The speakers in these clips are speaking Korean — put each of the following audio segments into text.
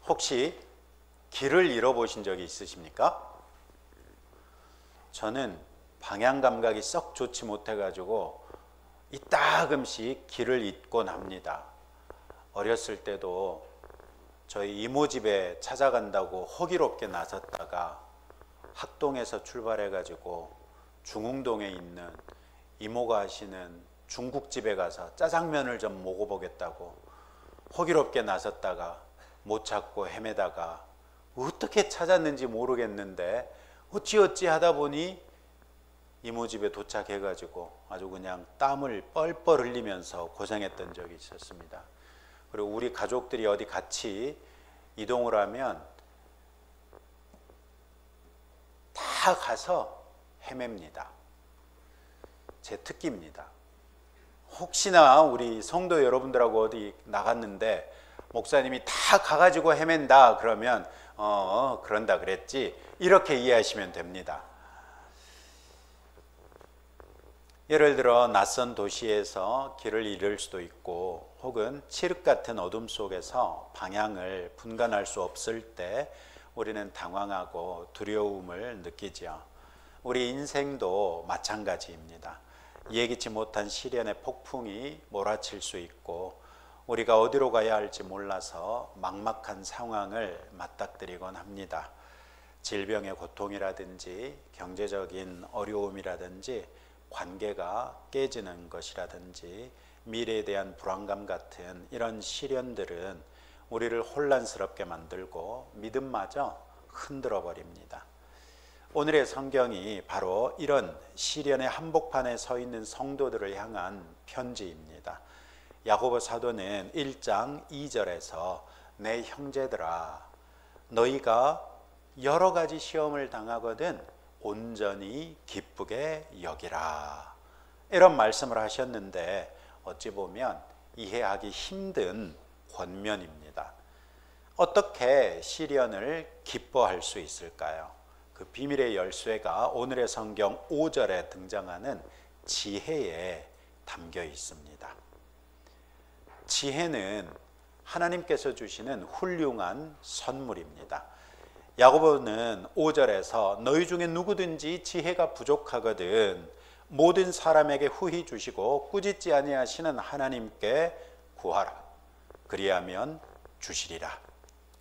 혹시 길을 잃어보신 적이 있으십니까? 저는 방향 감각이 썩 좋지 못해가지고 이따금씩 길을 잊곤 합니다. 어렸을 때도 저희 이모 집에 찾아간다고 호기롭게 나섰다가 학동에서 출발해가지고 중흥동에 있는 이모가 하시는 중국집에 가서 짜장면을 좀 먹어보겠다고 호기롭게 나섰다가 못 찾고 헤매다가 어떻게 찾았는지 모르겠는데 어찌어찌 하다 보니 이모 집에 도착해가지고 아주 그냥 땀을 뻘뻘 흘리면서 고생했던 적이 있었습니다. 그리고 우리 가족들이 어디 같이 이동을 하면 다 가서 헤맵니다. 제 특기입니다. 혹시나 우리 성도 여러분들하고 어디 나갔는데 목사님이 다 가가지고 헤맨다 그러면 그런다 그랬지 이렇게 이해하시면 됩니다. 예를 들어 낯선 도시에서 길을 잃을 수도 있고 혹은 칠흑 같은 어둠 속에서 방향을 분간할 수 없을 때 우리는 당황하고 두려움을 느끼죠. 우리 인생도 마찬가지입니다. 예기치 못한 시련의 폭풍이 몰아칠 수 있고 우리가 어디로 가야 할지 몰라서 막막한 상황을 맞닥뜨리곤 합니다. 질병의 고통이라든지 경제적인 어려움이라든지 관계가 깨지는 것이라든지 미래에 대한 불안감 같은 이런 시련들은 우리를 혼란스럽게 만들고 믿음마저 흔들어 버립니다. 오늘의 성경이 바로 이런 시련의 한복판에 서 있는 성도들을 향한 편지입니다. 야고보 사도는 1장 2절에서 내 형제들아 너희가 여러 가지 시험을 당하거든 온전히 기쁘게 여기라 이런 말씀을 하셨는데 어찌 보면 이해하기 힘든 권면입니다. 어떻게 시련을 기뻐할 수 있을까요? 그 비밀의 열쇠가 오늘의 성경 5절에 등장하는 지혜에 담겨 있습니다. 지혜는 하나님께서 주시는 훌륭한 선물입니다. 야고보는 5절에서 너희 중에 누구든지 지혜가 부족하거든 모든 사람에게 후히 주시고 꾸짖지 아니하시는 하나님께 구하라 그리하면 주시리라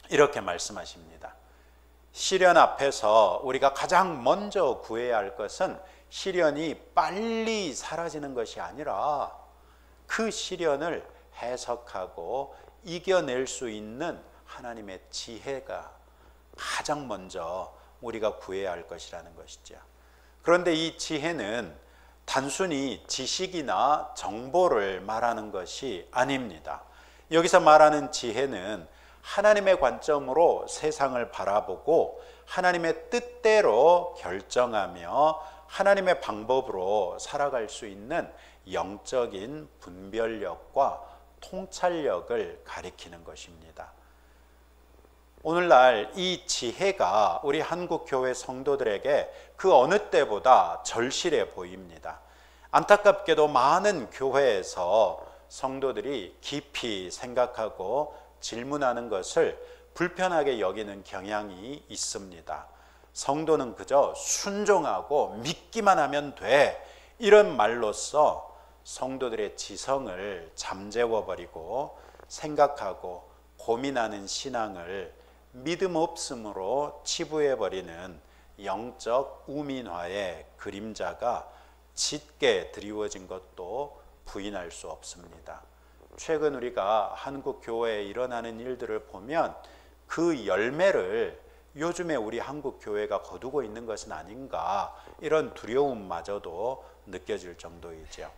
이렇게 말씀하십니다. 시련 앞에서 우리가 가장 먼저 구해야 할 것은 시련이 빨리 사라지는 것이 아니라 그 시련을 해석하고 이겨낼 수 있는 하나님의 지혜가 가장 먼저 우리가 구해야 할 것이라는 것이죠. 그런데 이 지혜는 단순히 지식이나 정보를 말하는 것이 아닙니다. 여기서 말하는 지혜는 하나님의 관점으로 세상을 바라보고 하나님의 뜻대로 결정하며 하나님의 방법으로 살아갈 수 있는 영적인 분별력과 통찰력을 가리키는 것입니다. 오늘날 이 지혜가 우리 한국교회 성도들에게 그 어느 때보다 절실해 보입니다. 안타깝게도 많은 교회에서 성도들이 깊이 생각하고 질문하는 것을 불편하게 여기는 경향이 있습니다. 성도는 그저 순종하고 믿기만 하면 돼 이런 말로써 성도들의 지성을 잠재워버리고 생각하고 고민하는 신앙을 믿음 없음으로 치부해버리는 영적 우민화의 그림자가 짙게 드리워진 것도 부인할 수 없습니다. 최근 우리가 한국 교회에 일어나는 일들을 보면 그 열매를 요즘에 우리 한국 교회가 거두고 있는 것은 아닌가 이런 두려움마저도 느껴질 정도이죠.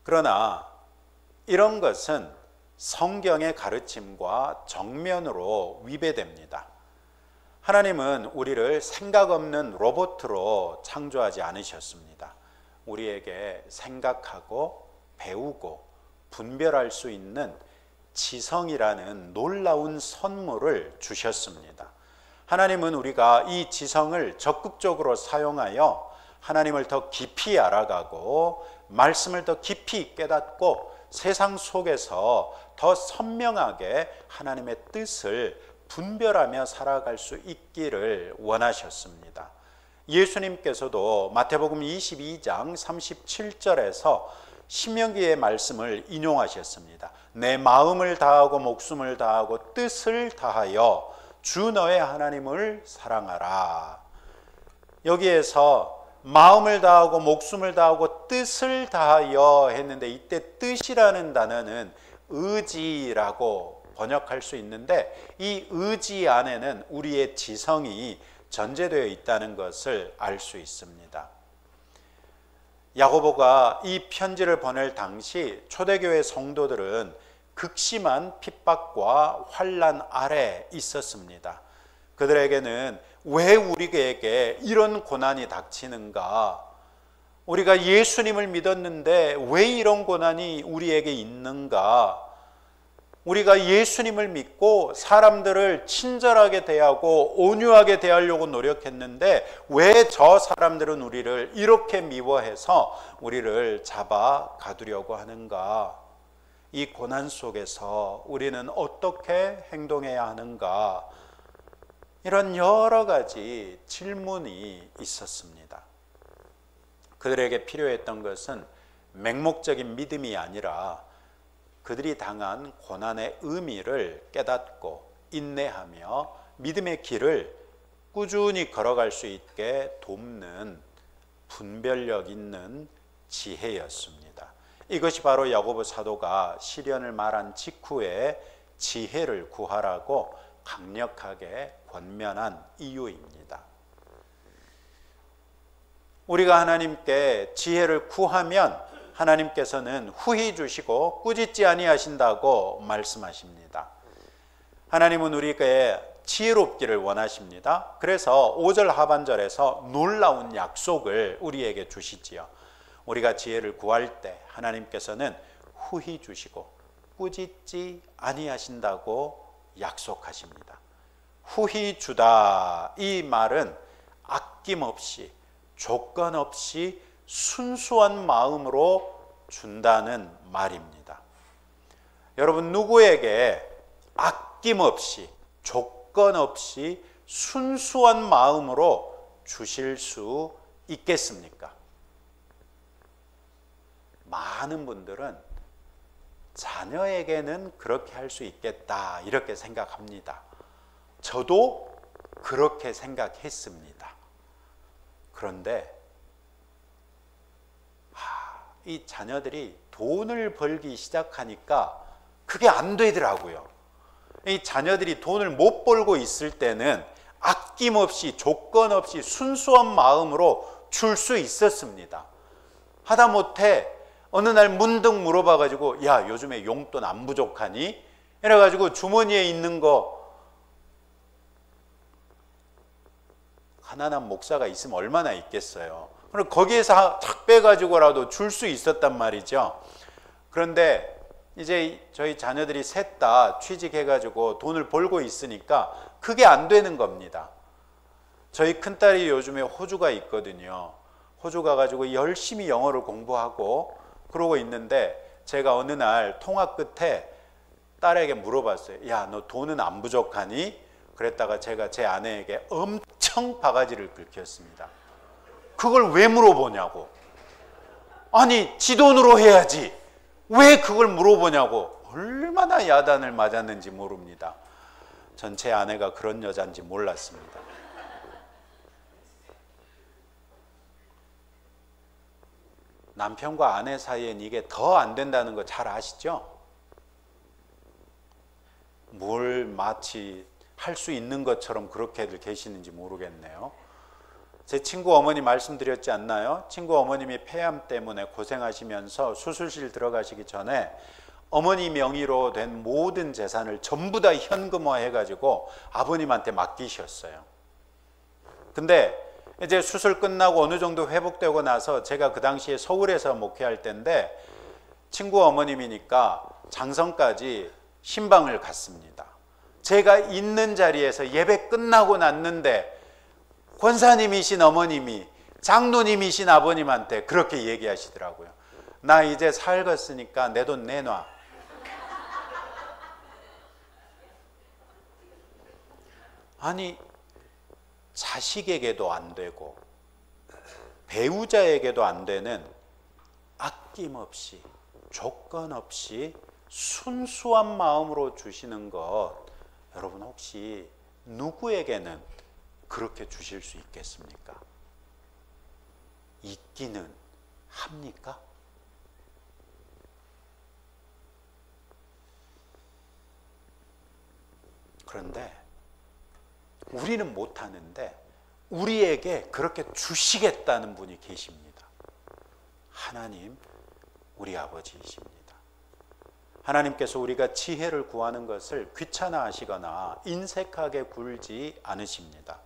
그러나 이런 것은 성경의 가르침과 정면으로 위배됩니다. 하나님은 우리를 생각 없는 로봇으로 창조하지 않으셨습니다. 우리에게 생각하고 배우고 분별할 수 있는 지성이라는 놀라운 선물을 주셨습니다. 하나님은 우리가 이 지성을 적극적으로 사용하여 하나님을 더 깊이 알아가고 말씀을 더 깊이 깨닫고 세상 속에서 더 선명하게 하나님의 뜻을 분별하며 살아갈 수 있기를 원하셨습니다. 예수님께서도 마태복음 22장 37절에서 신명기의 말씀을 인용하셨습니다. 내 마음을 다하고 목숨을 다하고 뜻을 다하여 주 너의 하나님을 사랑하라. 여기에서 마음을 다하고 목숨을 다하고 뜻을 다하여 했는데, 이때 뜻이라는 단어는 의지라고 번역할 수 있는데, 이 의지 안에는 우리의 지성이 전제되어 있다는 것을 알 수 있습니다. 야고보가 이 편지를 보낼 당시 초대교회 성도들은 극심한 핍박과 환난 아래 있었습니다. 그들에게는 왜 우리에게 이런 고난이 닥치는가? 우리가 예수님을 믿었는데 왜 이런 고난이 우리에게 있는가? 우리가 예수님을 믿고 사람들을 친절하게 대하고 온유하게 대하려고 노력했는데 왜 저 사람들은 우리를 이렇게 미워해서 우리를 잡아 가두려고 하는가? 이 고난 속에서 우리는 어떻게 행동해야 하는가? 이런 여러 가지 질문이 있었습니다. 그들에게 필요했던 것은 맹목적인 믿음이 아니라 그들이 당한 고난의 의미를 깨닫고 인내하며 믿음의 길을 꾸준히 걸어갈 수 있게 돕는 분별력 있는 지혜였습니다. 이것이 바로 야고보 사도가 시련을 말한 직후에 지혜를 구하라고 강력하게 권면한 이유입니다. 우리가 하나님께 지혜를 구하면 하나님께서는 후히 주시고 꾸짖지 아니하신다고 말씀하십니다. 하나님은 우리에게 지혜롭기를 원하십니다. 그래서 5절 하반절에서 놀라운 약속을 우리에게 주시지요. 우리가 지혜를 구할 때 하나님께서는 후히 주시고 꾸짖지 아니하신다고 약속하십니다. 후히 주다, 이 말은 아낌없이 조건 없이 순수한 마음으로 준다는 말입니다. 여러분, 누구에게 아낌없이 조건 없이 순수한 마음으로 주실 수 있겠습니까? 많은 분들은 자녀에게는 그렇게 할 수 있겠다 이렇게 생각합니다. 저도 그렇게 생각했습니다. 그런데 이 자녀들이 돈을 벌기 시작하니까 그게 안 되더라고요. 이 자녀들이 돈을 못 벌고 있을 때는 아낌없이 조건 없이 순수한 마음으로 줄 수 있었습니다. 하다못해 어느 날 문득 물어봐가지고, 야, 요즘에 용돈 안 부족하니? 이래가지고 주머니에 있는 거, 가난한 목사가 있으면 얼마나 있겠어요. 그럼 거기에서 착 빼가지고라도 줄 수 있었단 말이죠. 그런데 이제 저희 자녀들이 셋 다 취직해가지고 돈을 벌고 있으니까 그게 안 되는 겁니다. 저희 큰딸이 요즘에 호주가 있거든요. 호주 가가지고 열심히 영어를 공부하고 그러고 있는데, 제가 어느 날 통화 끝에 딸에게 물어봤어요. 야, 너 돈은 안 부족하니? 그랬다가 제가 제 아내에게 엄청 바가지를 긁혔습니다. 그걸 왜 물어보냐고. 아니, 지 돈으로 해야지. 왜 그걸 물어보냐고. 얼마나 야단을 맞았는지 모릅니다. 전 제 아내가 그런 여자인지 몰랐습니다. 남편과 아내 사이엔 이게 더 안 된다는 거 잘 아시죠? 뭘 마치 할 수 있는 것처럼 그렇게들 계시는지 모르겠네요. 제 친구 어머니 말씀드렸지 않나요? 친구 어머님이 폐암 때문에 고생하시면서 수술실 들어가시기 전에 어머니 명의로 된 모든 재산을 전부 다 현금화해가지고 아버님한테 맡기셨어요. 근데 이제 수술 끝나고 어느 정도 회복되고 나서, 제가 그 당시에 서울에서 목회할 때인데 친구 어머님이니까 장성까지 신방을 갔습니다. 제가 있는 자리에서 예배 끝나고 났는데 권사님이신 어머님이 장로님이신 아버님한테 그렇게 얘기하시더라고요. 나 이제 살겠으니까 내 돈 내놔. 아니, 자식에게도 안 되고 배우자에게도 안 되는 아낌없이 조건 없이 순수한 마음으로 주시는 것, 여러분 혹시 누구에게는 그렇게 주실 수 있겠습니까? 있기는 합니까? 그런데 우리는 못하는데 우리에게 그렇게 주시겠다는 분이 계십니다. 하나님, 우리 아버지이십니다. 하나님께서 우리가 지혜를 구하는 것을 귀찮아하시거나 인색하게 굴지 않으십니다.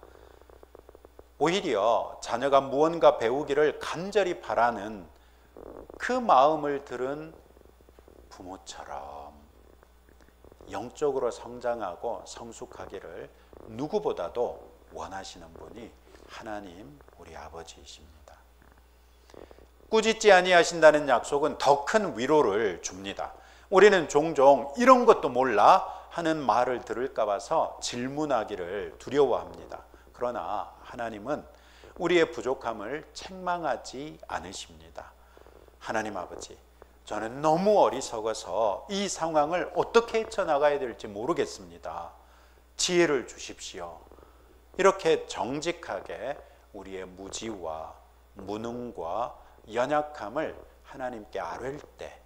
오히려 자녀가 무언가 배우기를 간절히 바라는 그 마음을 들은 부모처럼 영적으로 성장하고 성숙하기를 누구보다도 원하시는 분이 하나님 우리 아버지이십니다. 꾸짖지 아니하신다는 약속은 더 큰 위로를 줍니다. 우리는 종종 이런 것도 몰라 하는 말을 들을까 봐서 질문하기를 두려워합니다. 그러나 하나님은 우리의 부족함을 책망하지 않으십니다. 하나님 아버지, 저는 너무 어리석어서 이 상황을 어떻게 헤쳐나가야 될지 모르겠습니다. 지혜를 주십시오. 이렇게 정직하게 우리의 무지와 무능과 연약함을 하나님께 아뢰을 때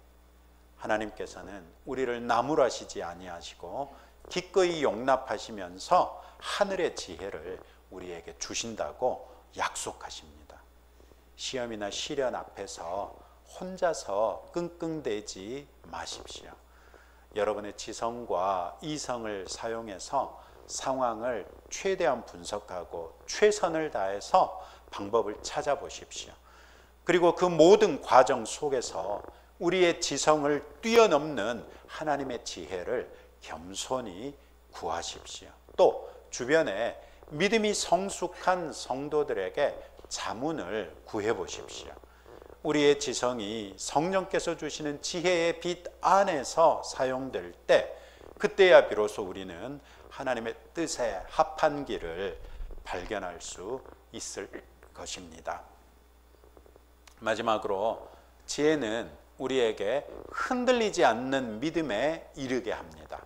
하나님께서는 우리를 나무라시지 아니하시고 기꺼이 용납하시면서 하늘의 지혜를 우리에게 주신다고 약속하십니다. 시험이나 시련 앞에서 혼자서 끙끙대지 마십시오. 여러분의 지성과 이성을 사용해서 상황을 최대한 분석하고 최선을 다해서 방법을 찾아보십시오. 그리고 그 모든 과정 속에서 우리의 지성을 뛰어넘는 하나님의 지혜를 겸손히 구하십시오. 또 주변에 믿음이 성숙한 성도들에게 자문을 구해 보십시오. 우리의 지성이 성령께서 주시는 지혜의 빛 안에서 사용될 때, 그때야 비로소 우리는 하나님의 뜻에 합한 길을 발견할 수 있을 것입니다. 마지막으로 지혜는 우리에게 흔들리지 않는 믿음에 이르게 합니다.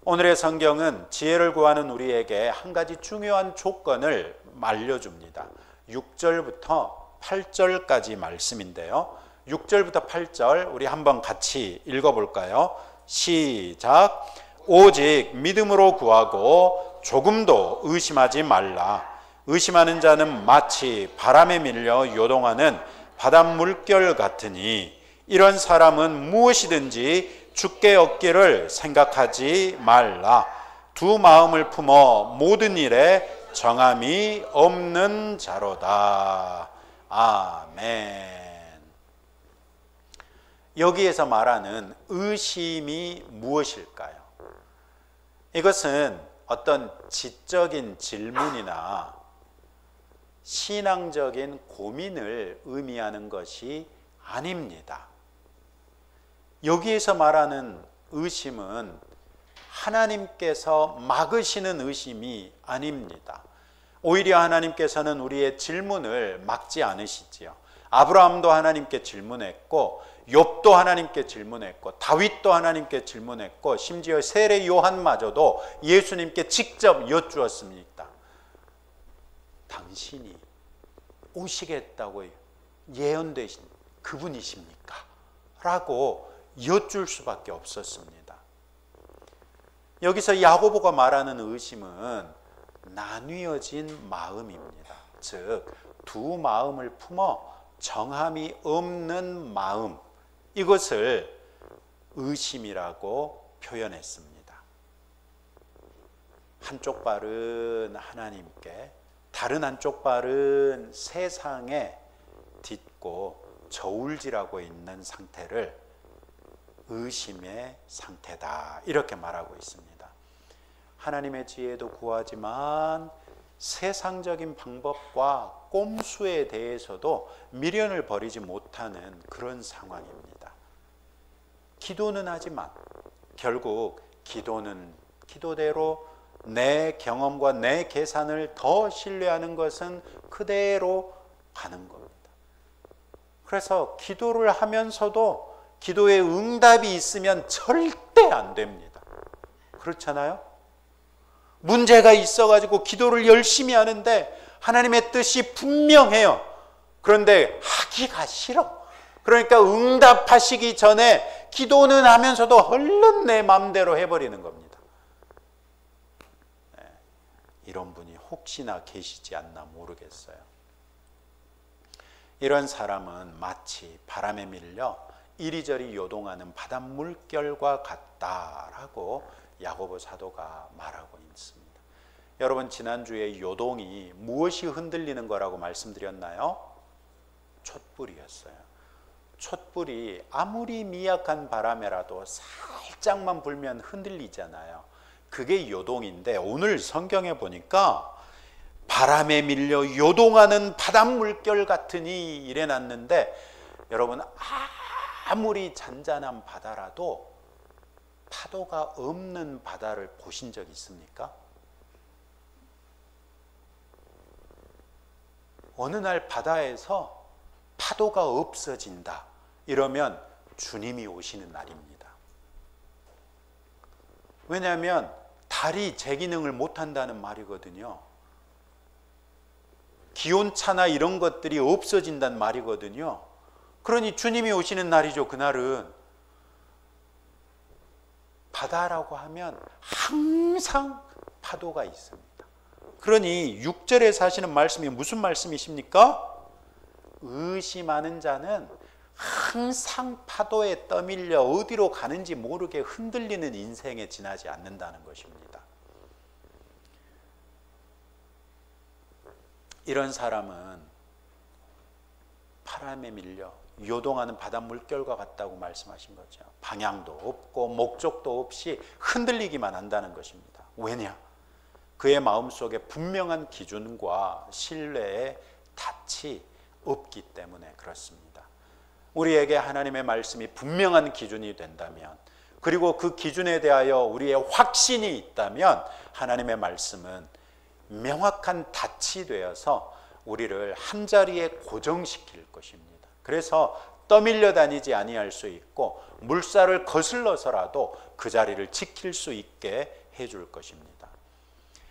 오늘의 성경은 지혜를 구하는 우리에게 한 가지 중요한 조건을 알려줍니다. 6절부터 8절까지 말씀인데요. 6절부터 8절 우리 한번 같이 읽어볼까요? 시작. 오직 믿음으로 구하고 조금도 의심하지 말라. 의심하는 자는 마치 바람에 밀려 요동하는 바닷물결 같으니 이런 사람은 무엇이든지 주께 얻기를 생각하지 말라. 두 마음을 품어 모든 일에 정함이 없는 자로다. 아멘. 여기에서 말하는 의심이 무엇일까요? 이것은 어떤 지적인 질문이나 신앙적인 고민을 의미하는 것이 아닙니다. 여기에서 말하는 의심은 하나님께서 막으시는 의심이 아닙니다. 오히려 하나님께서는 우리의 질문을 막지 않으시지요. 아브라함도 하나님께 질문했고, 욥도 하나님께 질문했고, 다윗도 하나님께 질문했고, 심지어 세례 요한마저도 예수님께 직접 여쭈었습니다. 당신이 오시겠다고 예언되신 그분이십니까? 라고 여쭐 수밖에 없었습니다. 여기서 야고보가 말하는 의심은 나뉘어진 마음입니다. 즉, 두 마음을 품어 정함이 없는 마음, 이것을 의심이라고 표현했습니다. 한쪽 발은 하나님께, 다른 한쪽 발은 세상에 딛고 저울질하고 있는 상태를 의심의 상태다, 이렇게 말하고 있습니다. 하나님의 지혜도 구하지만 세상적인 방법과 꼼수에 대해서도 미련을 버리지 못하는 그런 상황입니다. 기도는 하지만 결국 기도는 기도대로 내 경험과 내 계산을 더 신뢰하는 것은 그대로 가는 겁니다. 그래서 기도를 하면서도 기도에 응답이 있으면 절대 안 됩니다. 그렇잖아요? 문제가 있어가지고 기도를 열심히 하는데 하나님의 뜻이 분명해요. 그런데 하기가 싫어. 그러니까 응답하시기 전에 기도는 하면서도 얼른 내 마음대로 해버리는 겁니다. 네, 이런 분이 혹시나 계시지 않나 모르겠어요. 이런 사람은 마치 바람에 밀려 이리저리 요동하는 바닷물결과 같다라고 야고보 사도가 말하고 있습니다. 여러분, 지난주에 요동이 무엇이 흔들리는 거라고 말씀드렸나요? 촛불이었어요. 촛불이 아무리 미약한 바람에라도 살짝만 불면 흔들리잖아요. 그게 요동인데 오늘 성경에 보니까 바람에 밀려 요동하는 바닷물결 같으니 이래놨는데, 여러분, 아무리 잔잔한 바다라도 파도가 없는 바다를 보신 적 있습니까? 어느 날 바다에서 파도가 없어진다 이러면 주님이 오시는 날입니다. 왜냐하면 달이 제 기능을 못한다는 말이거든요. 기온차나 이런 것들이 없어진다는 말이거든요. 그러니 주님이 오시는 날이죠. 그날은 바다라고 하면 항상 파도가 있습니다. 그러니 6절에 사시는 말씀이 무슨 말씀이십니까? 의심하는 자는 항상 파도에 떠밀려 어디로 가는지 모르게 흔들리는 인생에 지나지 않는다는 것입니다. 이런 사람은 바람에 밀려 요동하는 바닷물결과 같다고 말씀하신 거죠. 방향도 없고 목적도 없이 흔들리기만 한다는 것입니다. 왜냐? 그의 마음속에 분명한 기준과 신뢰의 닻이 없기 때문에 그렇습니다. 우리에게 하나님의 말씀이 분명한 기준이 된다면, 그리고 그 기준에 대하여 우리의 확신이 있다면 하나님의 말씀은 명확한 닻이 되어서 우리를 한자리에 고정시킬 것입니다. 그래서 떠밀려 다니지 아니할 수 있고 물살을 거슬러서라도 그 자리를 지킬 수 있게 해줄 것입니다.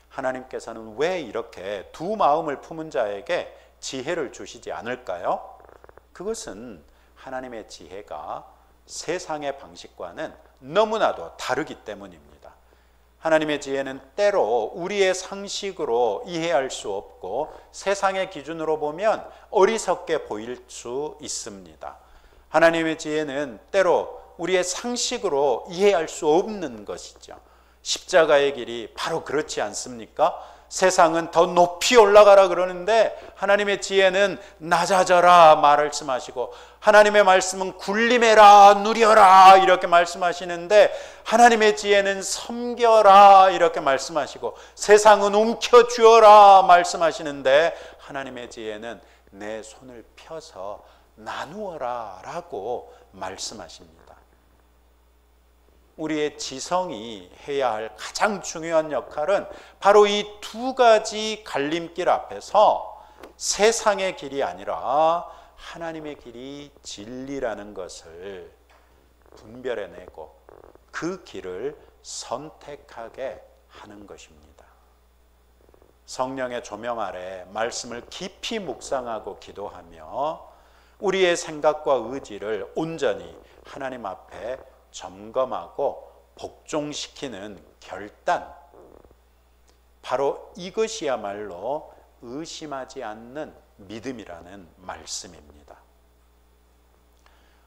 하나님께서는 왜 이렇게 두 마음을 품은 자에게 지혜를 주시지 않을까요? 그것은 하나님의 지혜가 세상의 방식과는 너무나도 다르기 때문입니다. 하나님의 지혜는 때로 우리의 상식으로 이해할 수 없고 세상의 기준으로 보면 어리석게 보일 수 있습니다. 하나님의 지혜는 때로 우리의 상식으로 이해할 수 없는 것이죠. 십자가의 길이 바로 그렇지 않습니까? 세상은 더 높이 올라가라 그러는데 하나님의 지혜는 낮아져라 말씀하시고, 하나님의 말씀은 굴림해라 누려라 이렇게 말씀하시는데 하나님의 지혜는 섬겨라 이렇게 말씀하시고, 세상은 움켜쥐어라 말씀하시는데 하나님의 지혜는 내 손을 펴서 나누어라 라고 말씀하십니다. 우리의 지성이 해야 할 가장 중요한 역할은 바로 이 두 가지 갈림길 앞에서 세상의 길이 아니라 하나님의 길이 진리라는 것을 분별해내고 그 길을 선택하게 하는 것입니다. 성령의 조명 아래 말씀을 깊이 묵상하고 기도하며 우리의 생각과 의지를 온전히 하나님 앞에 점검하고 복종시키는 결단, 바로 이것이야말로 의심하지 않는 믿음이라는 말씀입니다.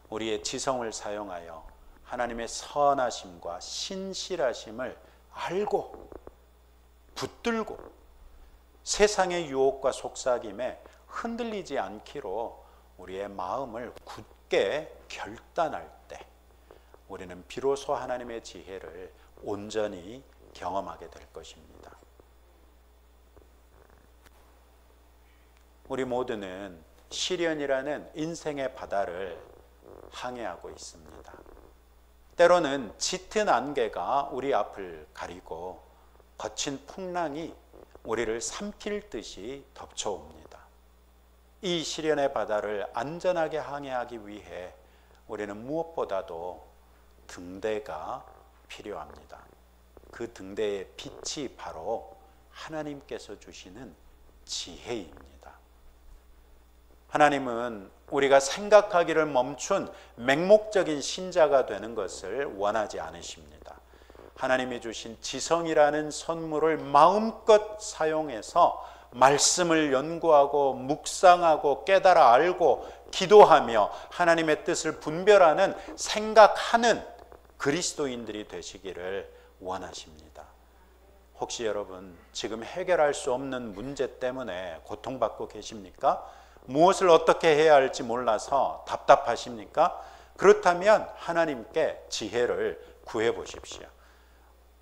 우리의 지성을 사용하여 하나님의 선하심과 신실하심을 알고 붙들고 세상의 유혹과 속삭임에 흔들리지 않기로 우리의 마음을 굳게 결단할 때 우리는 비로소 하나님의 지혜를 온전히 경험하게 될 것입니다. 우리 모두는 시련이라는 인생의 바다를 항해하고 있습니다. 때로는 짙은 안개가 우리 앞을 가리고 거친 풍랑이 우리를 삼킬 듯이 덮쳐옵니다. 이 시련의 바다를 안전하게 항해하기 위해 우리는 무엇보다도 등대가 필요합니다. 그 등대의 빛이 바로 하나님께서 주시는 지혜입니다. 하나님은 우리가 생각하기를 멈춘 맹목적인 신자가 되는 것을 원하지 않으십니다. 하나님이 주신 지성이라는 선물을 마음껏 사용해서 말씀을 연구하고 묵상하고 깨달아 알고 기도하며 하나님의 뜻을 분별하는 생각하는 그리스도인들이 되시기를 원하십니다. 혹시 여러분 지금 해결할 수 없는 문제 때문에 고통받고 계십니까? 무엇을 어떻게 해야 할지 몰라서 답답하십니까? 그렇다면 하나님께 지혜를 구해 보십시오.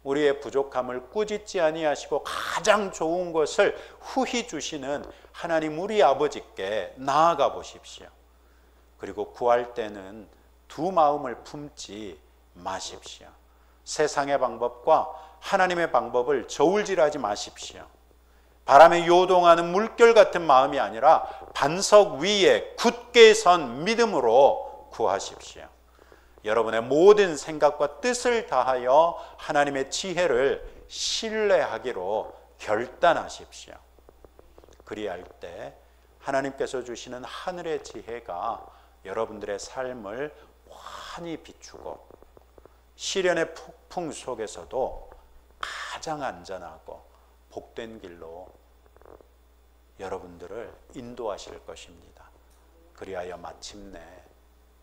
우리의 부족함을 꾸짖지 아니하시고 가장 좋은 것을 후히 주시는 하나님 우리 아버지께 나아가 보십시오. 그리고 구할 때는 두 마음을 품지 마십시오. 세상의 방법과 하나님의 방법을 저울질하지 마십시오. 바람에 요동하는 물결 같은 마음이 아니라 반석 위에 굳게 선 믿음으로 구하십시오. 여러분의 모든 생각과 뜻을 다하여 하나님의 지혜를 신뢰하기로 결단하십시오. 그리할 때 하나님께서 주시는 하늘의 지혜가 여러분들의 삶을 환히 비추고 시련의 폭풍 속에서도 가장 안전하고 복된 길로 여러분들을 인도하실 것입니다. 그리하여 마침내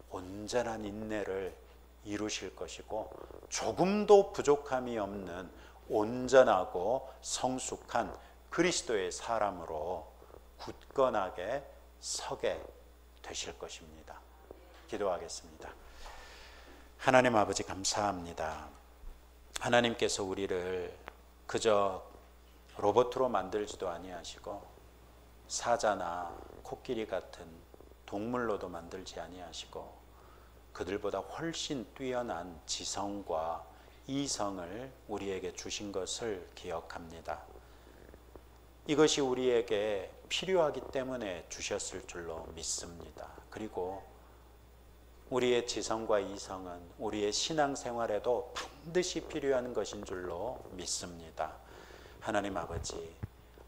온전한 인내를 이루실 것이고 조금도 부족함이 없는 온전하고 성숙한 그리스도의 사람으로 굳건하게 서게 되실 것입니다. 기도하겠습니다. 하나님 아버지 감사합니다. 하나님께서 우리를 그저 로봇으로 만들지도 아니하시고 사자나 코끼리 같은 동물로도 만들지 아니하시고 그들보다 훨씬 뛰어난 지성과 이성을 우리에게 주신 것을 기억합니다. 이것이 우리에게 필요하기 때문에 주셨을 줄로 믿습니다. 그리고 우리의 지성과 이성은 우리의 신앙생활에도 반드시 필요한 것인 줄로 믿습니다. 하나님 아버지,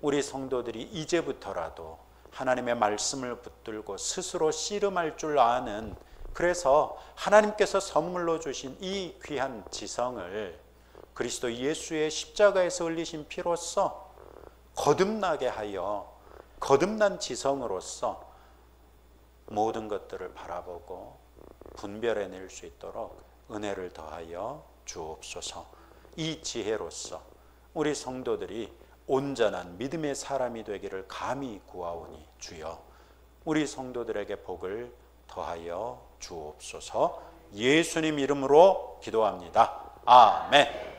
우리 성도들이 이제부터라도 하나님의 말씀을 붙들고 스스로 씨름할 줄 아는, 그래서 하나님께서 선물로 주신 이 귀한 지성을 그리스도 예수의 십자가에서 흘리신 피로써 거듭나게 하여 거듭난 지성으로서 모든 것들을 바라보고 분별해낼 수 있도록 은혜를 더하여 주옵소서. 이 지혜로서 우리 성도들이 온전한 믿음의 사람이 되기를 감히 구하오니 주여 우리 성도들에게 복을 더하여 주옵소서. 예수님 이름으로 기도합니다. 아멘.